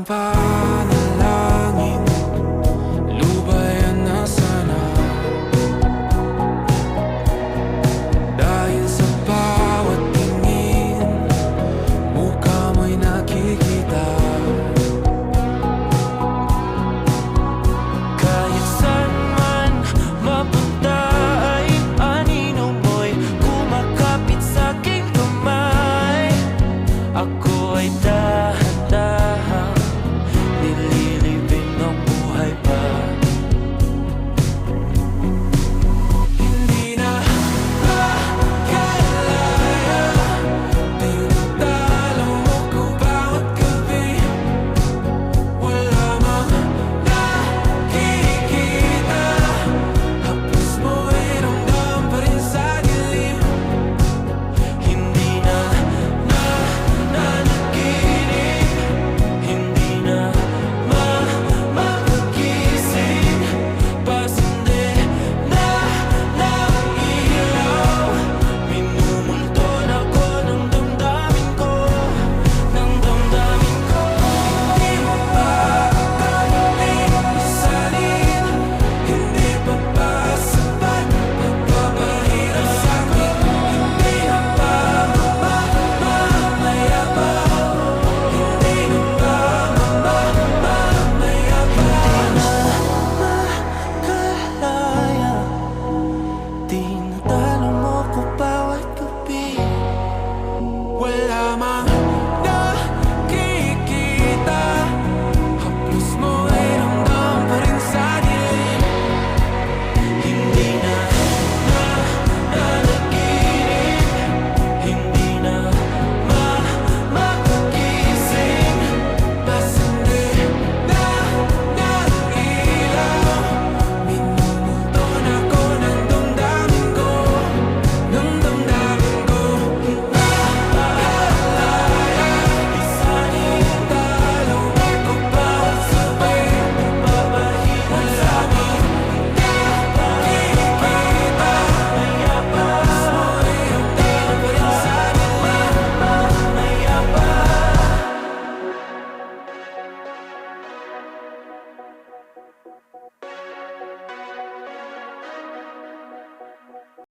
panalangin, lubayan na sana. Dahil sa bawat tingin, mukha mo'y nakikita. Kahit saan man mapunta ay anino mo'y kumakapit sa'king kamay. Ako ay dahan-dahang nililibing ng buhay pa. Hindi na makalaya, tinatalo mo ko bawat gabi. Wala mang nakikita, hapos mo ay ramdam pa rin sa dilim. Hindi na nanaginip, hindi na mapagising. Pasinde na ng ilaw, minumulto na ko ng damdamin ko, ng damdamin ko. Hindi mo pa akalaing isalin, hindi pa ba sapat nagpapahirap sa'kin? Hindi na ba mamayabang? Hindi na ba mamayabang? Makalaya, tinatalo mo ko bawat gabi. Wala